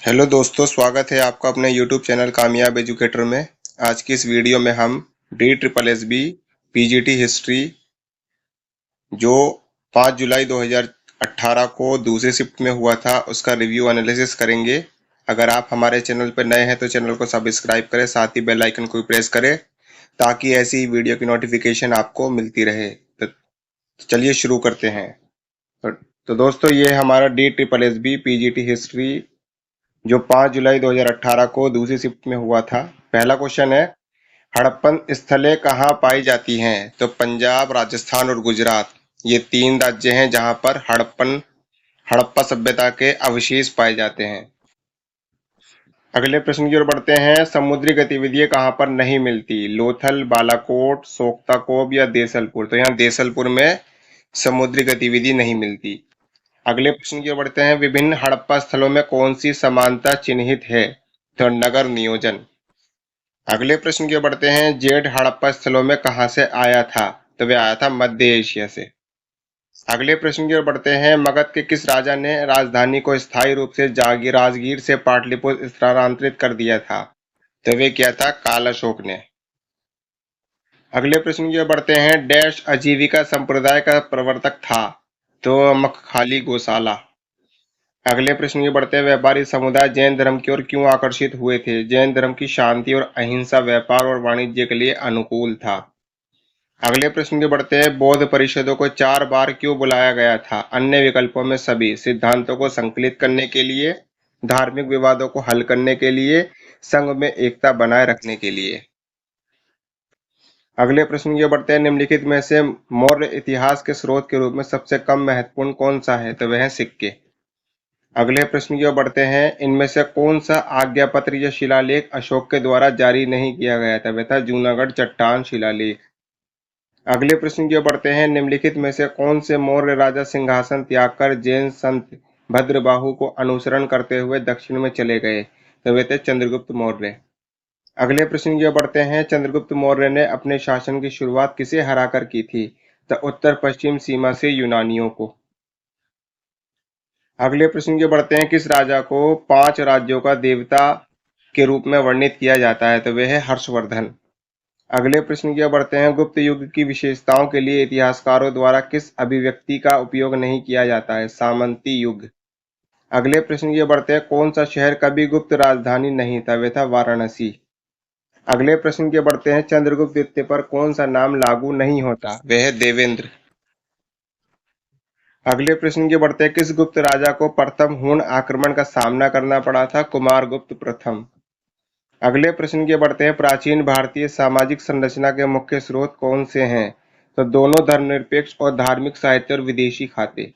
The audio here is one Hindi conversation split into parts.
हेलो दोस्तों, स्वागत है आपका अपने YouTube चैनल कामयाब एजुकेटर में। आज की इस वीडियो में हम DSSB PGT हिस्ट्री जो 5 जुलाई 2018 को दूसरे शिफ्ट में हुआ था उसका रिव्यू एनालिसिस करेंगे। अगर आप हमारे चैनल पर नए हैं तो चैनल को सब्सक्राइब करें, साथ ही बेल आइकन को भी प्रेस करें ताकि ऐसी वीडियो की नोटिफिकेशन आपको मिलती रहे। तो चलिए शुरू करते हैं। तो दोस्तों, ये हमारा DSSB PGT हिस्ट्री जो 5 जुलाई 2018 को दूसरी शिफ्ट में हुआ था। पहला क्वेश्चन है, हड़प्पन स्थलें कहाँ पाई जाती हैं? तो पंजाब, राजस्थान और गुजरात, ये तीन राज्य हैं जहां पर हड़प्पा सभ्यता के अवशेष पाए जाते हैं। अगले प्रश्न की ओर बढ़ते हैं, समुद्री गतिविधियां कहां पर नहीं मिलती? लोथल, बालाकोट, सोख्ताकोब या देसलपुर? तो यहाँ देसलपुर में समुद्री गतिविधि नहीं मिलती। अगले प्रश्न की ओर बढ़ते हैं, विभिन्न हड़प्पा स्थलों में कौन सी समानता चिन्हित है? तो नगर नियोजन। अगले प्रश्न की ओर बढ़ते हैं, जेड हड़प्पा स्थलों में कहां से आया था? तो वह आया था मध्य एशिया से। अगले प्रश्न की ओर बढ़ते हैं, मगध के किस राजा ने राजधानी को स्थायी रूप से राजगीर से पाटलिपुत्र स्थानांतरित कर दिया था? तो वे किया था काल अशोक ने। अगले प्रश्न की ओर बढ़ते हैं, डैश आजीविका संप्रदाय का प्रवर्तक था? तो मखखाली गोशाला। अगले प्रश्न की ओर बढ़ते हैं, व्यापारी समुदाय जैन धर्म की ओर क्यों आकर्षित हुए थे? जैन धर्म की शांति और अहिंसा व्यापार और वाणिज्य के लिए अनुकूल था। अगले प्रश्न की ओर बढ़ते हैं, बौद्ध परिषदों को 4 बार क्यों बुलाया गया था? अन्य विकल्पों में सभी सिद्धांतों को संकलित करने के लिए, धार्मिक विवादों को हल करने के लिए, संघ में एकता बनाए रखने के लिए। अगले प्रश्न की ओर बढ़ते हैं, निम्नलिखित में से मौर्य इतिहास के स्रोत के रूप में सबसे कम महत्वपूर्ण कौन सा है? तो वह है सिक्के। अगले प्रश्न की ओर बढ़ते हैं, इनमें से कौन सा आज्ञा पत्र या शिलालेख अशोक के द्वारा जारी नहीं किया गया था? वह था जूनागढ़ चट्टान शिलालेख। अगले प्रश्न की ओर बढ़ते हैं, निम्नलिखित में से कौन से मौर्य राजा सिंहासन त्याग कर जैन संत भद्रबाहु को अनुसरण करते हुए दक्षिण में चले गए? तो वे थे चंद्रगुप्त मौर्य। अगले प्रश्न की ओर बढ़ते हैं, चंद्रगुप्त मौर्य ने अपने शासन की शुरुआत किसे हराकर की थी? तो उत्तर पश्चिम सीमा से यूनानियों को। अगले प्रश्न की ओर बढ़ते हैं, किस राजा को 5 राज्यों का देवता के रूप में वर्णित किया जाता है? तो वह है हर्षवर्धन। अगले प्रश्न की ओर बढ़ते हैं, गुप्त युग की विशेषताओं के लिए इतिहासकारों द्वारा किस अभिव्यक्ति का उपयोग नहीं किया जाता है? सामंती युग। अगले प्रश्न की ओर बढ़ते हैं, कौन सा शहर कभी गुप्त राजधानी नहीं था? वह था वाराणसी। अगले प्रश्न की ओर बढ़ते हैं, चंद्रगुप्त द्वितीय पर कौन सा नाम लागू नहीं होता? वह है देवेंद्र। अगले प्रश्न की ओर बढ़ते हैं, किस गुप्त राजा को प्रथम हुण आक्रमण का सामना करना पड़ा था? कुमारगुप्त प्रथम। अगले प्रश्न की ओर बढ़ते हैं, प्राचीन भारतीय सामाजिक संरचना के मुख्य स्रोत कौन से हैं? तो दोनों धर्मनिरपेक्ष और धार्मिक साहित्य और विदेशी खाते।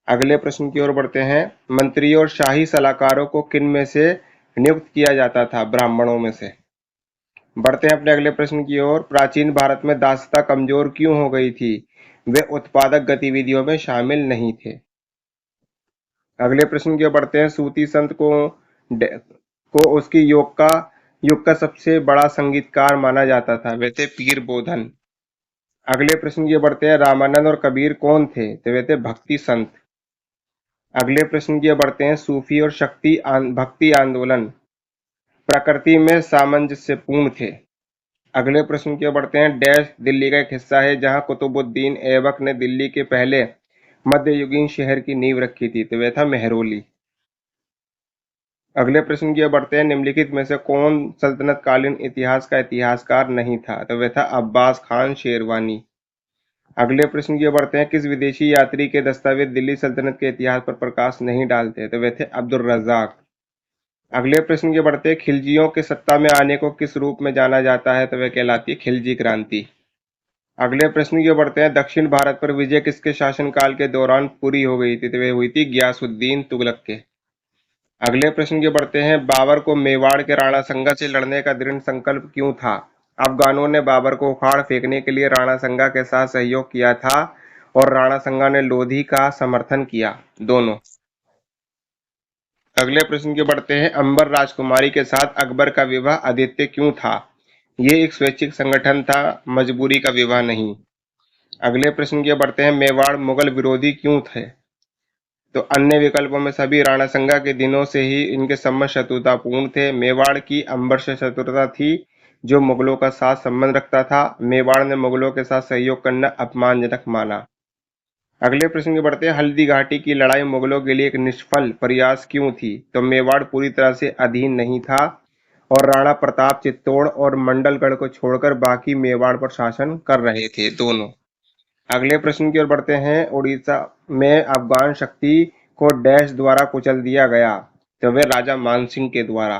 अगले प्रश्न की ओर बढ़ते हैं, मंत्रियों और शाही सलाहकारों को किन में से नियुक्त किया जाता था? ब्राह्मणों में से। बढ़ते हैं अपने अगले प्रश्न की ओर, प्राचीन भारत में दासता कमजोर क्यों हो गई थी? वे उत्पादक गतिविधियों में शामिल नहीं थे। अगले प्रश्न की ओर बढ़ते हैं, सूती संत को उसकी युग का सबसे बड़ा संगीतकार माना जाता था? वे थे पीर बोधन। अगले प्रश्न की ओर बढ़ते हैं, रामानंद और कबीर कौन थे? तो वे थे भक्ति संत। अगले प्रश्न की ओर बढ़ते हैं, सूफी और भक्ति आंदोलन प्रकृति में सामंजस्यपूर्ण थे। अगले प्रश्न की ओर बढ़ते हैं, डैश दिल्ली का एक हिस्सा है जहां कुतुबुद्दीन ऐबक ने दिल्ली के पहले मध्ययुगीन शहर की नींव रखी थी? तो वह था मेहरौली। अगले प्रश्न की ओर बढ़ते हैं, निम्नलिखित में से कौन सल्तनत कालीन इतिहास का इतिहासकार नहीं था? तो वह था अब्बास खान शेरवानी। अगले प्रश्न की ओर बढ़ते हैं, किस विदेशी यात्री के दस्तावेज दिल्ली सल्तनत के इतिहास पर प्रकाश नहीं डालते? तो वे थे अब्दुल रज्जाक। अगले प्रश्न की ओर बढ़ते हैं, खिलजियों के सत्ता में आने को किस रूप में जाना जाता है? तो वह कहलाती है खिलजी क्रांति। अगले प्रश्न की ओर बढ़ते हैं, दक्षिण भारत पर विजय किसके शासनकाल के दौरान पूरी हो गई थी? तो वह हुई थी गयासुद्दीन तुगलक के। अगले प्रश्न की ओर बढ़ते हैं, बाबर को मेवाड़ के राणा संगा से लड़ने का दृढ़ संकल्प क्यों था? अफगानों ने बाबर को उखाड़ फेंकने के लिए राणा संगा के साथ सहयोग किया था और राणा संगा ने लोधी का समर्थन किया, दोनों। अगले प्रश्न की ओर बढ़ते हैं, अंबर राजकुमारी के साथ अकबर का विवाह अद्वितीय क्यों था? ये एक स्वैच्छिक संगठन था, मजबूरी का विवाह नहीं। अगले प्रश्न की ओर बढ़ते हैं, मेवाड़ मुगल विरोधी क्यों थे? तो अन्य विकल्पों में सभी राणा संगा के दिनों से ही इनके संबंध शत्रुतापूर्ण थे। मेवाड़ की अंबर से शत्रुता थी, जो मुगलों का साथ संबंध रखता था। मेवाड़ ने मुगलों के साथ सहयोग करना अपमानजनक माना। अगले प्रश्न की बढ़ते हैं, हल्दी घाटी की लड़ाई मुगलों के लिए एक निष्फल प्रयास क्यों थी? तो मेवाड़ पूरी तरह से अधीन नहीं था और राणा प्रताप चित्तौड़ और मंडलगढ़ को छोड़कर बाकी मेवाड़ पर शासन कर रहे थे दोनों। अगले प्रश्न की ओर बढ़ते हैं, उड़ीसा में अफगान शक्ति को डैश द्वारा कुचल दिया गया? तो वे राजा मानसिंह के द्वारा।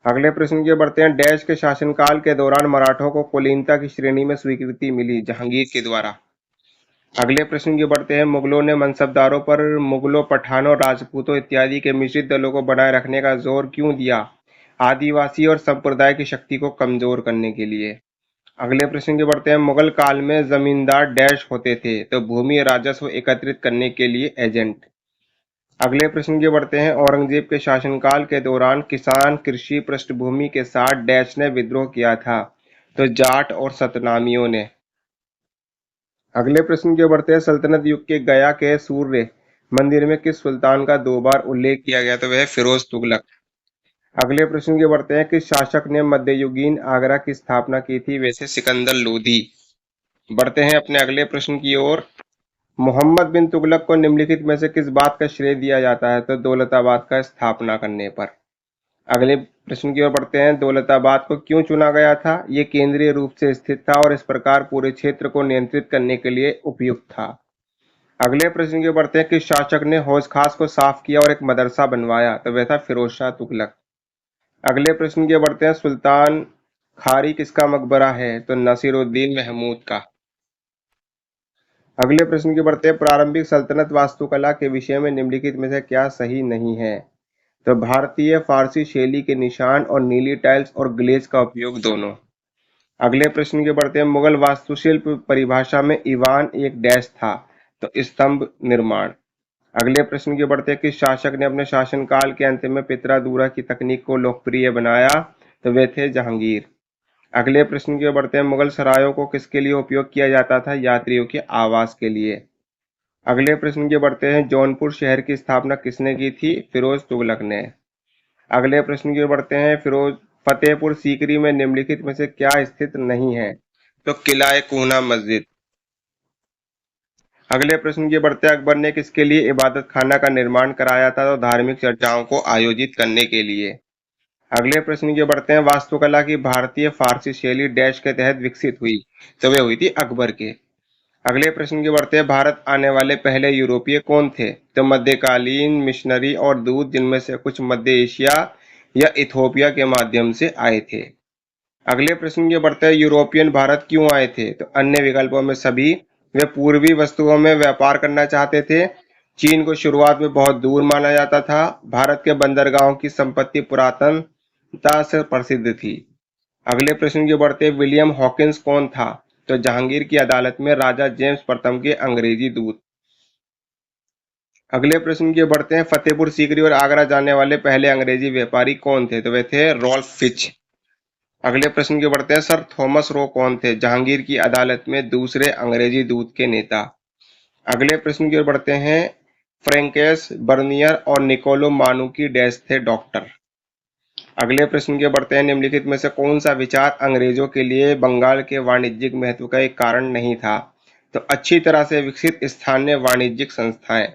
अगले प्रश्न की ओर बढ़ते हैं, डैश के शासनकाल के दौरान मराठों को कुलीनता की श्रेणी में स्वीकृति मिली? जहांगीर के द्वारा। अगले प्रश्न की बढ़ते हैं, मुगलों ने मनसबदारों पर मुगलों, पठानों, राजपूतों इत्यादि के मिश्रित दलों को बनाए रखने का जोर क्यों दिया? आदिवासी और संप्रदाय की शक्ति को कमजोर करने के लिए। अगले प्रश्न की बढ़ते हैं, मुगल काल में जमींदार डैश होते थे? तो भूमि राजस्व एकत्रित करने के लिए एजेंट। अगले प्रश्न की बढ़ते हैं, औरंगजेब के शासनकाल के दौरान किसान कृषि पृष्ठभूमि के साथ डैश ने विद्रोह किया था? तो जाट और सतनामियों ने। अगले प्रश्न की ओर बढ़ते हैं, सल्तनत युग के गया के सूर्य मंदिर में किस सुल्तान का 2 बार उल्लेख किया गया? तो वह फिरोज तुगलक। अगले प्रश्न की ओर बढ़ते हैं, किस शासक ने मध्ययुगीन आगरा की स्थापना की थी? वैसे सिकंदर लोधी। बढ़ते हैं अपने अगले प्रश्न की ओर, मोहम्मद बिन तुगलक को निम्नलिखित में से किस बात का श्रेय दिया जाता है? तो दौलताबाद का स्थापना करने पर। अगले प्रश्न की ओर बढ़ते हैं, दौलताबाद को क्यों चुना गया था? ये केंद्रीय रूप से स्थित था और इस प्रकार पूरे क्षेत्र को नियंत्रित करने के लिए उपयुक्त था। अगले प्रश्न की ओर बढ़ते हैं, किस शासक ने हौज खास को साफ किया और एक मदरसा बनवाया? तो वह था फिरोज शाह तुगलक। अगले प्रश्न की ओर बढ़ते हैं, सुल्तान खारी किसका मकबरा है? तो नसीरुद्दीन महमूद का। अगले प्रश्न की बढ़ते हैं, प्रारंभिक सल्तनत वास्तुकला के विषय में निम्नलिखित में से क्या सही नहीं है? तो भारतीय फारसी शैली के निशान और नीली टाइल्स और ग्लेज का उपयोग दोनों। अगले प्रश्न के बढ़ते हैं, मुगल वास्तुशिल्प परिभाषा में ईवान एक डैश था? तो स्तंभ निर्माण। अगले प्रश्न के बढ़ते हैं, किस शासक ने अपने शासनकाल के अंत में पितरादूरा की तकनीक को लोकप्रिय बनाया? तो वे थे जहांगीर। अगले प्रश्न की ओर बढ़ते हैं, मुगल सरायों को किसके लिए उपयोग किया जाता था? यात्रियों के आवास के लिए। अगले प्रश्न की बढ़ते हैं, जौनपुर शहर की स्थापना किसने की थी? फिरोज तुगलक ने। अगले प्रश्न की ओर बढ़ते हैं, फिरोज फतेहपुर सीकरी में निम्नलिखित में से क्या स्थित नहीं है? तो किला कूना मस्जिद। अगले प्रश्न की बढ़ते हैं, अकबर ने किसके लिए इबादत खाना का निर्माण कराया था? तो धार्मिक चर्चाओं को आयोजित करने के लिए। अगले प्रश्न की बढ़ते हैं, वास्तुकला की भारतीय फारसी शैली डैश के तहत विकसित हुई? तो वे हुई थी अकबर के। अगले प्रश्न की बढ़ते हैं, भारत आने वाले पहले यूरोपीय कौन थे? तो मध्यकालीन मिशनरी और दूत, जिनमें से कुछ मध्य एशिया या इथोपिया के माध्यम से आए थे। अगले प्रश्न की बढ़ते हैं, यूरोपियन भारत क्यों आए थे? तो अन्य विकल्पों में सभी वे पूर्वी वस्तुओं में व्यापार करना चाहते थे। चीन को शुरुआत में बहुत दूर माना जाता था। भारत के बंदरगाहों की संपत्ति पुरातनता से प्रसिद्ध थी। अगले प्रश्न की बढ़ते हैं, विलियम हॉकिंस कौन था? तो जहांगीर की अदालत में राजा जेम्स प्रथम के अंग्रेजी दूत। अगले प्रश्न की बढ़ते हैं, फतेहपुर सीकरी और आगरा जाने वाले पहले अंग्रेजी व्यापारी कौन थे? तो वे थे रॉल्फ फिच। अगले प्रश्न की बढ़ते हैं, सर थॉमस रो कौन थे? जहांगीर की अदालत में दूसरे अंग्रेजी दूत के नेता। अगले प्रश्न की ओर बढ़ते हैं, फ्रैंकेस बर्नियर और निकोलो मानुकी डैश थे डॉक्टर। अगले प्रश्न के बढ़ते हैं, निम्नलिखित में से कौन सा विचार अंग्रेजों के लिए बंगाल के वाणिज्यिक महत्व का एक कारण नहीं था? तो अच्छी तरह से विकसित स्थानीय वाणिज्यिक संस्थाएं।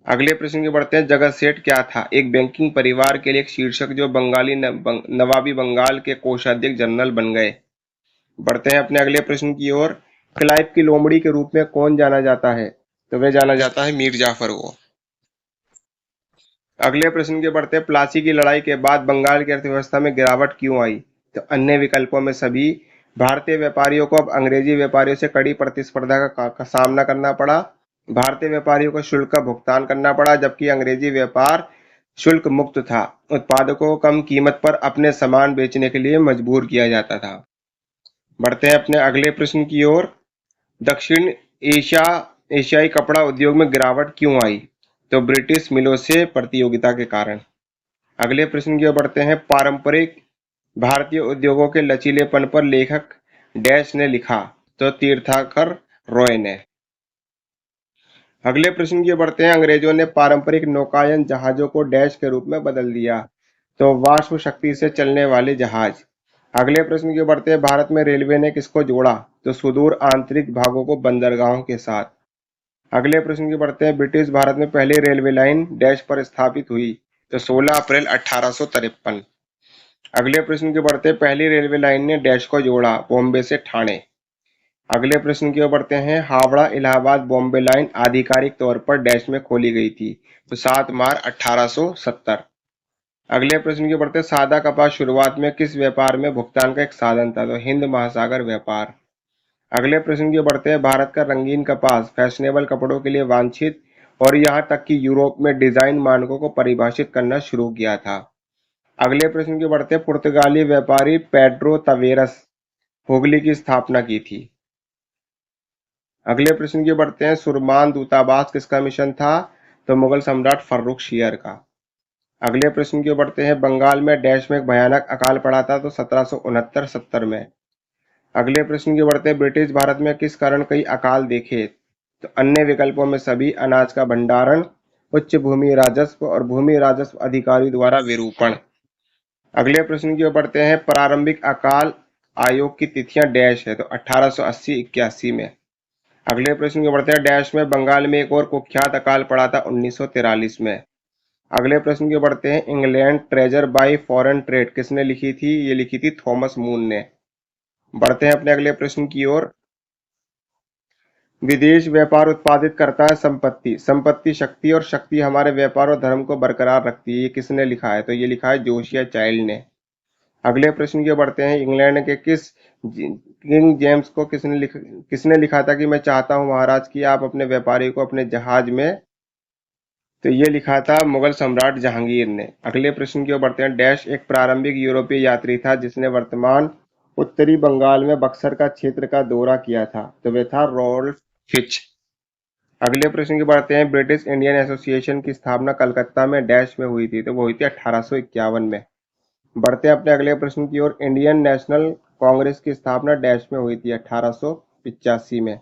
अगले प्रश्न के बढ़ते हैं, जगत सेठ क्या था? एक बैंकिंग परिवार के लिए एक शीर्षक जो बंगाली नवाबी बंगाल के कोषाध्यक्ष जनरल बन गए। बढ़ते हैं अपने अगले प्रश्न की ओर, क्लाइव की लोमड़ी के रूप में कौन जाना जाता है? तो वह जाना जाता है मीर जाफर को। अगले प्रश्न के बढ़ते हैं, प्लासी की लड़ाई के बाद बंगाल की अर्थव्यवस्था में गिरावट क्यों आई? तो अन्य विकल्पों में सभी भारतीय व्यापारियों को अब अंग्रेजी व्यापारियों से कड़ी प्रतिस्पर्धा का सामना करना पड़ा। भारतीय व्यापारियों को शुल्क का भुगतान करना पड़ा, जबकि अंग्रेजी व्यापार शुल्क मुक्त था। उत्पादकों को कम कीमत पर अपने सामान बेचने के लिए मजबूर किया जाता था। बढ़ते हैं अपने अगले प्रश्न की ओर, दक्षिण एशिया एशियाई कपड़ा उद्योग में गिरावट क्यों आई? तो ब्रिटिश मिलों से प्रतियोगिता के कारण। अगले प्रश्न की ओर बढ़ते हैं, पारंपरिक भारतीय उद्योगों के लचीलेपन पर लेखक डैश ने लिखा? तो तीर्थाकर रॉय ने। अगले प्रश्न की ओर बढ़ते हैं। अंग्रेजों ने पारंपरिक नौकायन जहाजों को डैश के रूप में बदल दिया, तो वाष्प शक्ति से चलने वाले जहाज। अगले प्रश्न की ओर बढ़ते हैं। भारत में रेलवे ने किसको जोड़ा, तो सुदूर आंतरिक भागों को बंदरगाहों के साथ। अगले प्रश्न की बढ़ते हैं। ब्रिटिश भारत में पहली रेलवे लाइन डैश पर स्थापित हुई, तो 16 अप्रैल 1853। अगले प्रश्न की बढ़ते हैं। पहली रेलवे लाइन ने डैश को जोड़ा, बॉम्बे से ठाणे। अगले प्रश्न की ओर बढ़ते हैं। हावड़ा इलाहाबाद बॉम्बे लाइन आधिकारिक तौर पर डैश में खोली गई थी, तो 7 मार्च 1870। अगले प्रश्न की ओर बढ़ते हैं। सादा कपास शुरुआत में किस व्यापार में भुगतान का एक साधन था, तो हिंद महासागर व्यापार। अगले प्रश्न की ओर बढ़ते हैं। भारत का रंगीन कपास फैशनेबल कपड़ों के लिए वांछित और यहां तक कि यूरोप में डिजाइन मानकों को परिभाषित करना शुरू किया था। अगले प्रश्न की ओर बढ़ते हैं। पुर्तगाली व्यापारी पेड्रो तवेरस हुगली की स्थापना की थी। अगले प्रश्न की ओर बढ़ते हैं। सुरमान दूतावास किसका मिशन था, तो मुगल सम्राट फर्रुखशियर का। अगले प्रश्न की ओर बढ़ते हैं। बंगाल में डैश में एक भयानक अकाल पड़ा था, तो 1769-70 में। अगले प्रश्न की बढ़ते हैं। ब्रिटिश भारत में किस कारण कई अकाल देखे, तो अन्य विकल्पों में सभी अनाज का भंडारण, उच्च भूमि राजस्व और भूमि राजस्व अधिकारी द्वारा विरूपण। अगले प्रश्न की ओर बढ़ते हैं। प्रारंभिक अकाल आयोग की तिथियां डैश है, तो 1880-81 में। अगले प्रश्न की ओर बढ़ते हैं। डैश में बंगाल में एक और कुख्यात अकाल पड़ा था 1943 में। अगले प्रश्न की ओर बढ़ते हैं। England treasure bye foreign trade किसने लिखी थी, ये लिखी थी थॉमस मून ने। बढ़ते हैं अपने अगले प्रश्न की ओर। विदेश व्यापार उत्पादित करता है संपत्ति, संपत्ति शक्ति और शक्ति हमारे व्यापार और धर्म को बरकरार रखती है, ये किसने लिखा है, तो ये लिखा है जोशिया चाइल्ड ने। अगले प्रश्न की ओर बढ़ते हैं। इंग्लैंड के किस किंग जेम्स को किसने लिखा था कि मैं चाहता हूं महाराज कि आप अपने व्यापारी को अपने जहाज में, तो ये लिखा था मुगल सम्राट जहांगीर ने। अगले प्रश्न की ओर बढ़ते हैं। डैश एक प्रारंभिक यूरोपीय यात्री था जिसने वर्तमान उत्तरी बंगाल में बक्सर का क्षेत्र का दौरा किया था, तो वे था रॉल्फ फिच। अगले प्रश्न की बढ़ते हैं। ब्रिटिश इंडियन एसोसिएशन की स्थापना कलकत्ता में डैश में हुई थी, तो वो हुई थी 1851 में। बढ़ते हैं अपने अगले प्रश्न की ओर। इंडियन नेशनल कांग्रेस की स्थापना डैश में हुई थी 1885 में।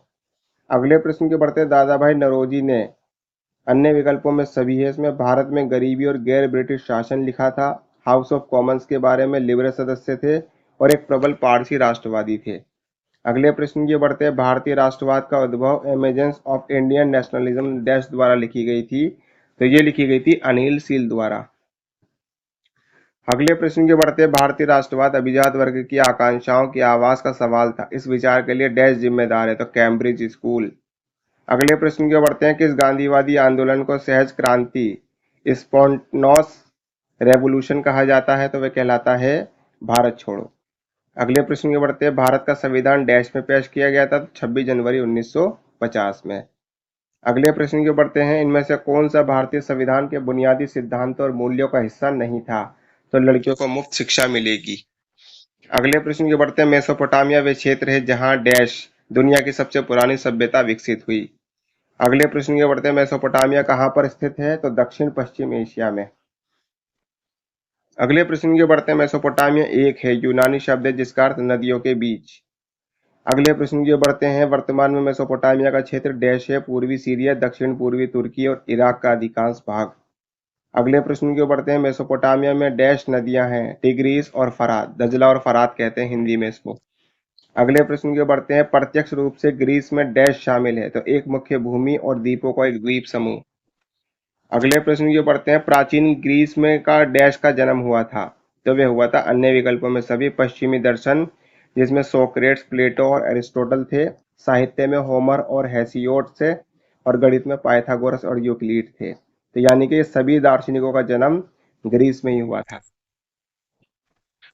अगले प्रश्न की बढ़ते हैं। दादा भाई नौरोजी ने अन्य विकल्पों में सभी है इसमें भारत में गरीबी और गैर ब्रिटिश शासन लिखा था, हाउस ऑफ कॉमन्स के बारे में लिबरल सदस्य थे और एक प्रबल पारसी राष्ट्रवादी थे। अगले प्रश्न की ओर बढ़ते हैं। भारतीय राष्ट्रवाद का उद्भव emergence of Indian nationalism dash द्वारा लिखी गई थी, तो ये लिखी गई थी अनिल सील द्वारा। अगले प्रश्न की ओर बढ़ते हैं। भारतीय राष्ट्रवाद अभिजात वर्ग की आकांक्षाओं की आवाज का सवाल था, इस विचार के लिए डैश जिम्मेदार है, तो कैम्ब्रिज स्कूल। अगले प्रश्न की ओर बढ़ते हैं। किस गांधीवादी आंदोलन को सहज क्रांति स्पॉन्टनोस रेवोल्यूशन कहा जाता है, तो वह कहलाता है भारत छोड़ो। अगले प्रश्न की ओर बढ़ते हैं। भारत का संविधान डैश में पेश किया गया था, तो 26 जनवरी 1950 में। अगले प्रश्न की ओर बढ़ते हैं। इनमें से कौन सा भारतीय संविधान के बुनियादी सिद्धांतों और मूल्यों का हिस्सा नहीं था, तो लड़कियों को मुफ्त शिक्षा मिलेगी। अगले प्रश्न की ओर बढ़ते हैं। मेसोपोटामिया वे क्षेत्र है जहां डैश दुनिया की सबसे पुरानी सभ्यता विकसित हुई। अगले प्रश्न की ओर बढ़ते हैं। मेसोपोटामिया कहाँ पर स्थित है, तो दक्षिण पश्चिम एशिया में। अगले प्रश्न की ओर बढ़ते हैं। मेसोपोटामिया एक है यूनानी शब्द है जिसका अर्थ नदियों के बीच। अगले प्रश्न की ओर बढ़ते हैं। वर्तमान में मेसोपोटामिया का क्षेत्र डैश है पूर्वी सीरिया, दक्षिण पूर्वी तुर्की और इराक का अधिकांश भाग। अगले प्रश्न की ओर बढ़ते हैं। मेसोपोटामिया में डैश नदियां हैं, टिग्रीस और फरात, दजला और फरात कहते हैं हिंदी में इसको। अगले प्रश्न की ओर बढ़ते हैं। प्रत्यक्ष रूप से ग्रीस में डैश शामिल है, तो एक मुख्य भूमि और द्वीपों का एक द्वीप समूह। अगले प्रश्न की ओर बढ़ते हैं। प्राचीन ग्रीस में का डैश का जन्म हुआ था, तो वह हुआ था अन्य विकल्पों में सभी पश्चिमी दर्शन जिसमें सोक्रेट्स, प्लेटो और एरिस्टोटल थे, साहित्य में होमर और हेसियोड से, और गणित में पाइथागोरस और यूक्लिड थे, तो यानी कि ये सभी दार्शनिकों का जन्म ग्रीस में ही हुआ था।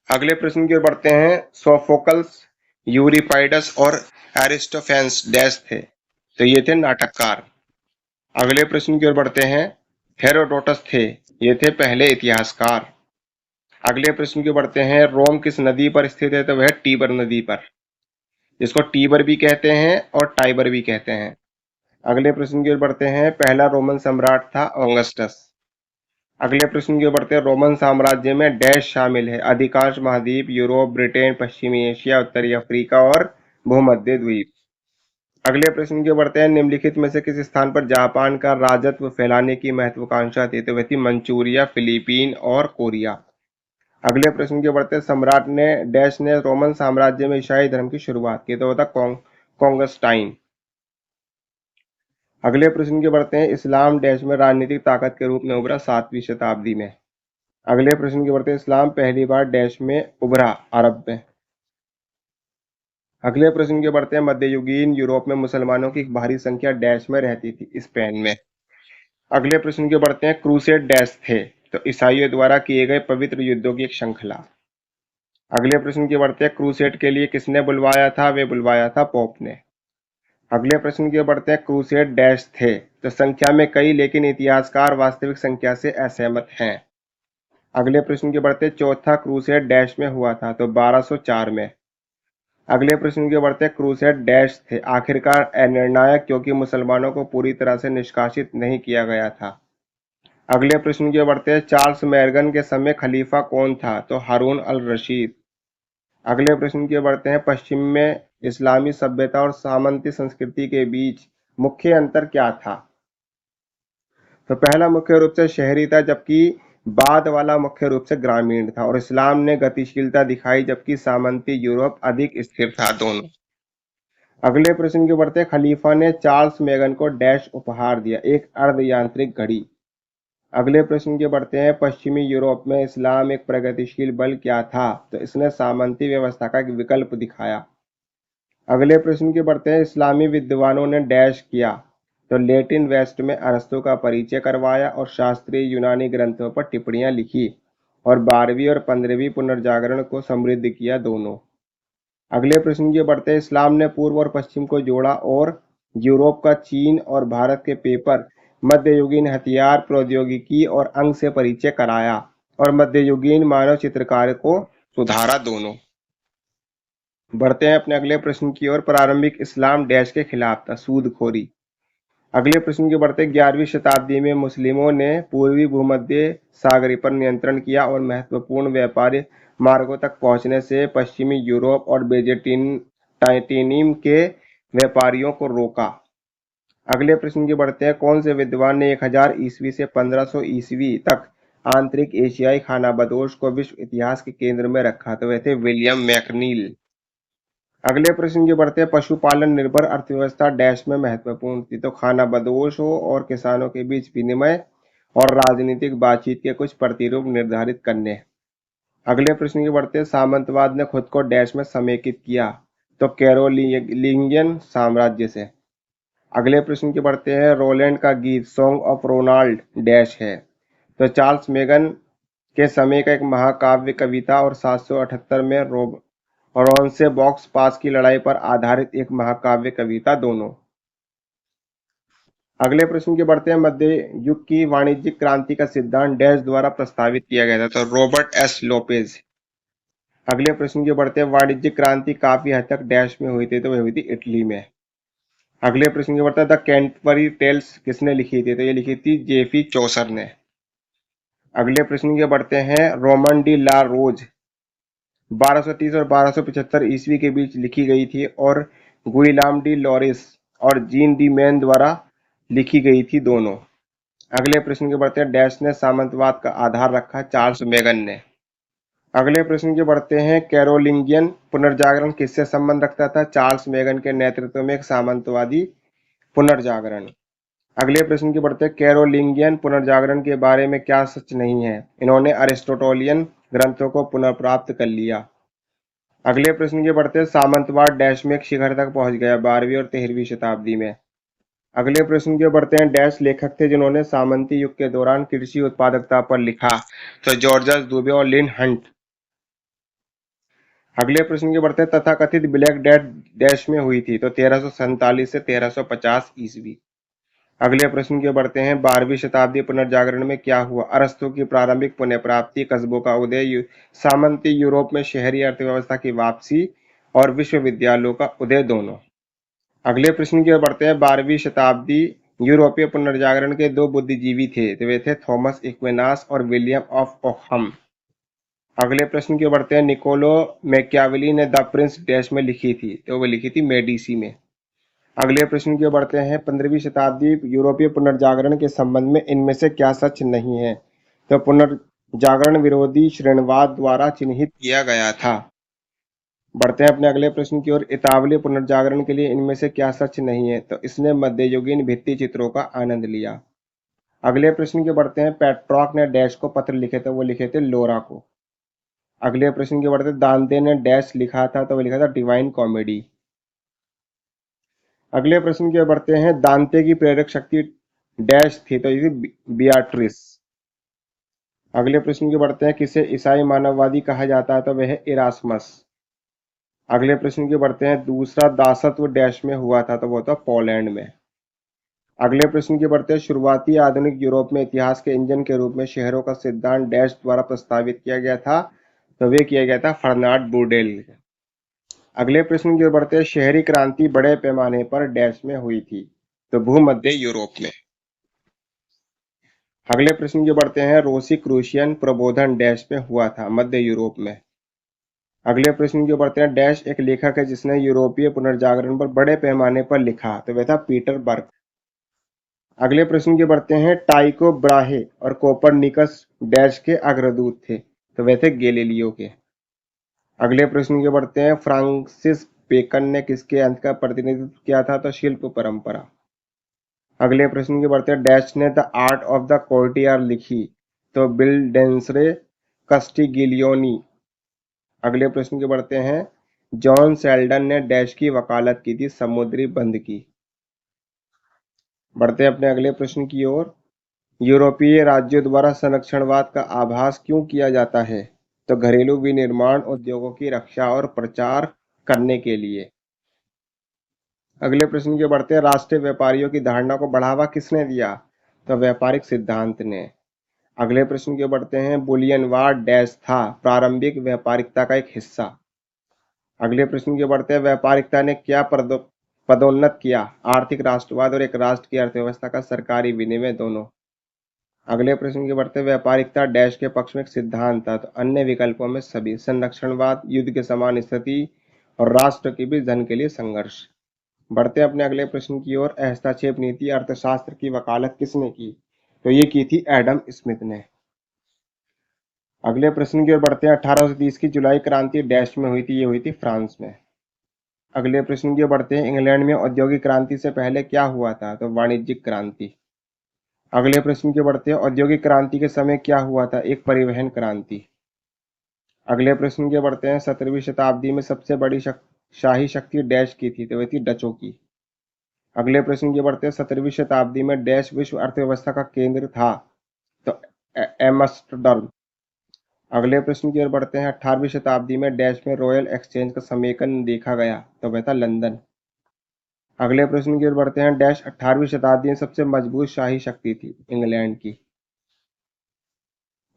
अगले प्रश्न की ओर बढ़ते हैं। सोफोकल्स, यूरिपाइडस और एरिस्टोफेंस डैश थे, तो ये थे नाटककार। अगले प्रश्न की ओर बढ़ते हैं। हेरोडोटस थे, ये थे पहले इतिहासकार। अगले प्रश्न की ओर बढ़ते हैं। रोम किस नदी पर स्थित है, तो वह टीबर नदी पर, जिसको टीबर भी कहते हैं और टाइबर भी कहते हैं। अगले प्रश्न की ओर बढ़ते हैं। पहला रोमन सम्राट था ऑगस्टस। अगले प्रश्न की ओर बढ़ते हैं। रोमन साम्राज्य में डैश शामिल है, अधिकांश महाद्वीप, यूरोप, ब्रिटेन, पश्चिमी एशिया, उत्तरी अफ्रीका और भूमध्य द्वीप। अगले प्रश्न की ओर बढ़ते हैं। निम्नलिखित में से किस स्थान पर जापान का राजत्व फैलाने की महत्वाकांक्षा थी? तो वह थी मंचूरिया, फिलीपीन और कोरिया। अगले प्रश्न की ओर बढ़ते हैं। सम्राट ने डैश ने रोमन साम्राज्य में ईसाई धर्म की शुरुआत की? तो वह था कॉन्गस्टाइन। अगले प्रश्न की ओर बढ़ते हैं। इस्लाम डैश में राजनीतिक ताकत के रूप में उभरा 7वीं शताब्दी में? अगले प्रश्न की ओर बढ़ते हैं। इस्लाम पहली बार डैश में उभरा? अरब में। अगले प्रश्न की ओर बढ़ते हैं। मध्ययुगीन यूरोप में मुसलमानों की एक भारी संख्या डैश में रहती थी? स्पेन में। अगले प्रश्न की ओर बढ़ते हैं। क्रूसेड डैश थे? तो ईसाइयों द्वारा किए गए पवित्र युद्धों की एक श्रृंखला। अगले प्रश्न की ओर बढ़ते हैं। क्रूसेड के लिए किसने बुलवाया था? वे बुलवाया था पोप ने। अगले प्रश्न की ओर बढ़ते हैं। क्रूसेड डैश थे? तो संख्या में कई, लेकिन इतिहासकार वास्तविक संख्या से असहमत हैं। अगले प्रश्न की ओर बढ़ते हैं। चौथा क्रूसेड डैश में हुआ था? तो 1204 में। अगले प्रश्न की ओर बढ़ते हैं। क्रूसेड डैश थे आखिरकार अनिर्णायक क्योंकि मुसलमानों को पूरी तरह से निष्कासित नहीं किया गया था? अगले प्रश्न की ओर बढ़ते हैं। चार्ल्स मैगन के समय खलीफा कौन था? तो हारून अल रशीद। अगले प्रश्न की ओर बढ़ते हैं। पश्चिम में इस्लामी सभ्यता और सामंती संस्कृति के बीच मुख्य अंतर क्या था? तो पहला मुख्य रूप से शहरी था, जबकि बाद वाला मुख्य रूप से ग्रामीण था, और इस्लाम ने गतिशीलता दिखाई जबकि सामंती यूरोप अधिक स्थिर था। दोनों। अगले प्रश्न की ओर बढ़ते हैं। खलीफा ने चार्ल्स मैगन को डैश उपहार दिया? एक अर्ध यांत्रिक घड़ी। अगले प्रश्न की ओर बढ़ते हैं। पश्चिमी यूरोप में इस्लाम एक प्रगतिशील बल क्या था? तो इसने सामंती व्यवस्था का एक विकल्प दिखाया। अगले प्रश्न की ओर बढ़ते हैं। इस्लामी विद्वानों ने डैश किया? तो लैटिन वेस्ट में अरस्तु का परिचय करवाया और शास्त्रीय यूनानी ग्रंथों पर टिप्पणियां लिखी, और 12वीं और 15वीं पुनर्जागरण को समृद्ध किया। दोनों। अगले प्रश्न की ओर बढ़ते हैं। इस्लाम ने पूर्व और पश्चिम को जोड़ा और यूरोप का चीन और भारत के पेपर, मध्ययुगीन हथियार, प्रौद्योगिकी और अंग से परिचय कराया, और मध्ययुगीन मानव चित्रकार को सुधारा। दोनों। बढ़ते हैं अपने अगले प्रश्न की ओर। प्रारंभिक इस्लाम डैश के खिलाफ था? सूदखोरी। अगले प्रश्न की ओर बढ़ते हैं। 11वीं शताब्दी में मुस्लिमों ने पूर्वी भूमध्य सागरी पर नियंत्रण किया और महत्वपूर्ण व्यापारी मार्गों तक पहुंचने से पश्चिमी यूरोप और टाइटेनियम के व्यापारियों को रोका। अगले प्रश्न की बढ़ते हैं। कौन से विद्वान ने 1000 ईस्वी से 1500 ईस्वी तक आंतरिक एशियाई खानाबदोश को विश्व इतिहास के केंद्र में रखा? तो वह थे विलियम मैकनील। अगले प्रश्न की बढ़ते हैं। पशुपालन निर्भर अर्थव्यवस्था डैश में महत्वपूर्ण थी? तो खानाबदोश हो और किसानों के बीच विनिमय और राजनीतिक बातचीत के कुछ प्रतिरूप निर्धारित करने। अगले प्रश्न की बढ़ते हैं। सामंतवाद ने खुद को डैश में समेकित किया? तो कैरोलिंगियन साम्राज्य से। अगले प्रश्न की बढ़ते हैं। रोलैंड का गीत सॉन्ग ऑफ रोनाल्ड डैश है? तो चार्ल्स मेगन के समय का एक महाकाव्य कविता और 778 में रोंसे बॉक्स पास की लड़ाई पर आधारित एक महाकाव्य कविता। दोनों। अगले प्रश्न की बढ़ते हैं। मध्य युग की वाणिज्यिक क्रांति का सिद्धांत डैश द्वारा प्रस्तावित किया गया था? तो रॉबर्ट एस लोपेज। अगले प्रश्न की बढ़ते हैं। वाणिज्यिक क्रांति काफी हद तक डैश में हुई थी? तो वह हुई थी इटली में। अगले प्रश्न की बढ़ते हैं। द कैंटरबरी टेल्स किसने लिखी थी? तो ये लिखी थी जेफी चौसर ने। अगले प्रश्न की बढ़ते हैं। रोमन डी ला रोज 1230 और 1275 ईस्वी के बीच लिखी गई थी और गुइलाम डी लॉरिस और जीन डी मैन द्वारा लिखी गई थी। दोनों। अगले प्रश्न के बढ़ते हैं। डैश ने सामंतवाद का आधार रखा? चार्ल्स मैगन ने। अगले प्रश्न के बढ़ते हैं। कैरोलिंगियन पुनर्जागरण किससे संबंध रखता था? चार्ल्स मैगन के नेतृत्व में एक सामंतवादी पुनर्जागरण। अगले प्रश्न की बढ़ते हैं। कैरोलिंगियन पुनर्जागरण के बारे में क्या सच नहीं है? इन्होंने अरिस्टोटेलियन ग्रंथों को पुनर्प्राप्त कर लिया। अगले प्रश्न की बढ़ते हैं। सामंतवाद डैश में एक शिखर तक पहुंच गया? 12वीं और 13वीं शताब्दी में। अगले प्रश्न की बढ़ते हैं। डैश लेखक थे जिन्होंने सामंती युग के दौरान कृषि उत्पादकता पर लिखा? तो जॉर्जस दुबे और लिन हंट। अगले प्रश्न की बढ़ते हैं। तथाकथित ब्लैक डेथ डैश में हुई थी? तो 1347 से 1350 ईस्वी। अगले प्रश्न की बढ़ते हैं। 12वीं शताब्दी पुनर्जागरण में क्या हुआ? अरस्तु की प्रारंभिक पुनः प्राप्ति, कस्बों का उदय, सामंती यूरोप में शहरी अर्थव्यवस्था की वापसी और विश्वविद्यालयों का उदय। दोनों। अगले प्रश्न की ओर बढ़ते हैं। 12वीं शताब्दी यूरोपीय पुनर्जागरण के दो बुद्धिजीवी थे? तो वे थे थॉमस एक्विनास और विलियम ऑफ ओकहम। अगले प्रश्न की ओर बढ़ते हैं। निकोलो मैकियावेली ने द प्रिंस डैश में लिखी थी? तो वो लिखी थी मेडिसी में। अगले प्रश्न की ओर बढ़ते हैं। 15वीं शताब्दी यूरोपीय पुनर्जागरण के संबंध में इनमें से क्या सच नहीं है? तो पुनर्जागरण विरोधी श्रेणवाद द्वारा चिन्हित किया गया था। बढ़ते हैं अपने अगले प्रश्न की ओर। इतालवी पुनर्जागरण के लिए इनमें से क्या सच नहीं है? तो इसने मध्ययुगीन भित्ति चित्रों का आनंद लिया। अगले प्रश्न की बढ़ते हैं। पेट्रॉक ने डैश को पत्र लिखे थे, वो लिखे थे लोरा को। अगले प्रश्न की बढ़ते हैं। दांते ने डैश लिखा था, तो वो लिखा था डिवाइन कॉमेडी। अगले प्रश्न की ओर बढ़ते हैं। दांते की प्रेरक शक्ति डैश थी, तो ये थी बियाट्रिस। अगले प्रश्न की बढ़ते हैं। किसे ईसाई मानववादी कहा जाता है? तो वह है इरास्मस। अगले प्रश्न की बढ़ते हैं। दूसरा दासत्व डैश में हुआ था, तो वो था पोलैंड में। अगले प्रश्न की बढ़ते हैं। शुरुआती आधुनिक यूरोप में इतिहास के इंजन के रूप में शहरों का सिद्धांत डैश द्वारा प्रस्तावित किया गया था, तो वे किया गया था फर्नांड बुडेल। अगले प्रश्न की ओर बढ़ते हैं। शहरी क्रांति बड़े पैमाने पर डैश में हुई थी, तो भूमध्य यूरोप में। अगले प्रश्न की बढ़ते हैं। रोसिक्रूशियन प्रबोधन डैश में हुआ था, मध्य यूरोप में। अगले प्रश्न की ओर बढ़ते हैं। डैश एक लेखक है जिसने यूरोपीय पुनर्जागरण पर बड़े पैमाने पर लिखा, तो वह था पीटर बर्ग। अगले प्रश्न की बढ़ते हैं। टाइको ब्राहे और कोपरनिकस डैश के अग्रदूत थे, तो वह थे गैलीलियो के। अगले प्रश्न की बढ़ते हैं। फ्रांसिस बेकन ने किसके अंत का प्रतिनिधित्व किया था? तो शिल्प परंपरा। अगले प्रश्न की बढ़ते हैं। डैश ने the art of the courtier लिखी, तो बिल डेंसरे कस्टिगिलियोनी। अगले प्रश्न की बढ़ते हैं। जॉन सेल्डन ने डैश की वकालत की थी, समुद्री बंद की। बढ़ते हैं अपने अगले प्रश्न की ओर। यूरोपीय राज्यों द्वारा संरक्षणवाद का आभास क्यों किया जाता है? तो घरेलू विनिर्माण उद्योगों की रक्षा और प्रचार करने के लिए। अगले प्रश्न की ओर बढ़ते हैं। राष्ट्रीय व्यापारियों की धारणा को बढ़ावा किसने दिया? तो व्यापारिक सिद्धांत ने। अगले प्रश्न की ओर बढ़ते हैं। बुलियनवाद डैश था, प्रारंभिक व्यापारिकता का एक हिस्सा। अगले प्रश्न की ओर बढ़ते हैं। व्यापारिकता ने क्या पदोन्नत किया? आर्थिक राष्ट्रवाद और एक राष्ट्र की अर्थव्यवस्था का सरकारी विनिमय दोनों। अगले प्रश्न की बढ़ते हैं। व्यापारिकता डैश के पक्ष में एक सिद्धांत था, तो अन्य विकल्पों में सभी। संरक्षणवाद, युद्ध के समान स्थिति और राष्ट्र के बीच धन के लिए संघर्ष। बढ़ते हैं अपने अगले प्रश्न की ओर। हस्तक्षेप नीति अर्थशास्त्र की वकालत किसने की? तो ये की थी एडम स्मिथ ने। अगले प्रश्न की ओर बढ़ते हैं। 1830 की जुलाई क्रांति डैश में हुई थी? ये हुई थी फ्रांस में। अगले प्रश्न की ओर बढ़ते हैं। इंग्लैंड में औद्योगिक क्रांति से पहले क्या हुआ था? तो वाणिज्यिक क्रांति। अगले प्रश्न की ओर बढ़ते हैं। औद्योगिक क्रांति के समय क्या हुआ था? एक परिवहन क्रांति। अगले प्रश्न की ओर बढ़ते हैं। 17वीं शताब्दी में सबसे बड़ी शाही शक्ति डैश की थी? तो वह थी डचों की। अगले प्रश्न की ओर बढ़ते हैं। 17वीं शताब्दी में डैश विश्व अर्थव्यवस्था का केंद्र था? तो एम्स्टर्डम। अगले प्रश्न की ओर बढ़ते हैं। 18वीं शताब्दी में डैश में रॉयल एक्सचेंज का समेकन देखा गया? तो वह था लंदन। अगले प्रश्न की ओर बढ़ते हैं। डैश 18वीं शताब्दी में सबसे मजबूत शाही शक्ति थी? इंग्लैंड की।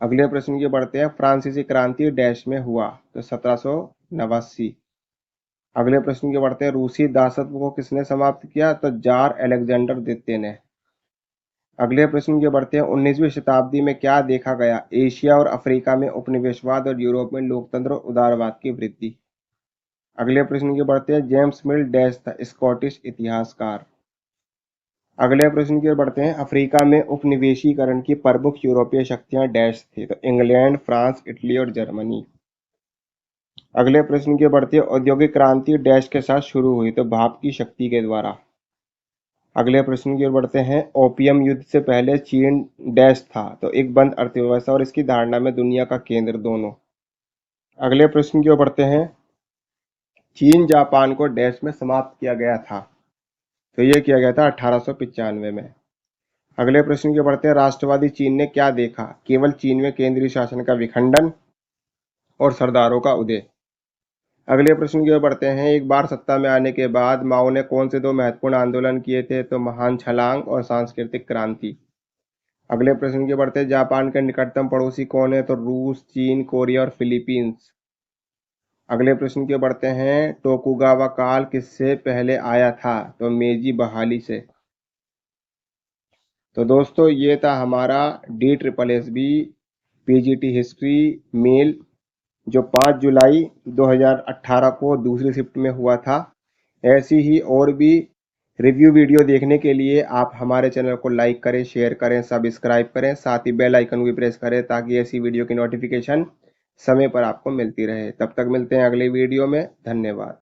अगले प्रश्न की ओर बढ़ते हैं। फ्रांसीसी क्रांति डैश में हुआ? तो 1789। अगले प्रश्न की ओर बढ़ते हैं। रूसी दासत्व को किसने समाप्त किया? तो जार अलेक्जेंडर द्वितीय ने। अगले प्रश्न की ओर बढ़ते हैं। 19वीं शताब्दी में क्या देखा गया? एशिया और अफ्रीका में उपनिवेशवाद और यूरोप में लोकतंत्र और उदारवाद की वृद्धि। अगले प्रश्न की ओर बढ़ते हैं। जेम्स मिल डैश था, स्कॉटिश इतिहासकार। अगले प्रश्न की ओर बढ़ते हैं। अफ्रीका में उपनिवेशीकरण की प्रमुख यूरोपीय शक्तियां डैश थी? तो इंग्लैंड, फ्रांस, इटली और जर्मनी। अगले प्रश्न की ओर बढ़ते हैं। औद्योगिक क्रांति डैश के साथ शुरू हुई? तो भाप की शक्ति के द्वारा। अगले प्रश्न की ओर बढ़ते हैं। ओपियम युद्ध से पहले चीन डैश था? तो एक बंद अर्थव्यवस्था और इसकी धारणा में दुनिया का केंद्र दोनों। अगले प्रश्न की ओर बढ़ते हैं। चीन जापान को डैश में समाप्त किया गया था? तो यह किया गया था 1895 में। अगले प्रश्न की ओर बढ़ते हैं। राष्ट्रवादी चीन ने क्या देखा? केवल चीन में केंद्रीय शासन का विखंडन और सरदारों का उदय। अगले प्रश्न की ओर बढ़ते हैं। एक बार सत्ता में आने के बाद माओ ने कौन से दो महत्वपूर्ण आंदोलन किए थे? तो महान छलांग और सांस्कृतिक क्रांति। अगले प्रश्न की ओर बढ़ते हैं। जापान के निकटतम पड़ोसी कौन है? तो रूस, चीन, कोरिया और फिलीपींस। अगले प्रश्न की ओर बढ़ते हैं। टोकुगावा काल किससे पहले आया था? तो मेजी बहाली से। तो दोस्तों ये था हमारा DSSB PGT हिस्ट्री मेल, जो 5 जुलाई 2018 को दूसरी शिफ्ट में हुआ था। ऐसी ही और भी रिव्यू वीडियो देखने के लिए आप हमारे चैनल को लाइक करें, शेयर करें, सब्सक्राइब करें, साथ ही बेल आइकन भी प्रेस करें ताकि ऐसी वीडियो की नोटिफिकेशन समय पर आपको मिलती रहे। तब तक मिलते हैं अगले वीडियो में। धन्यवाद।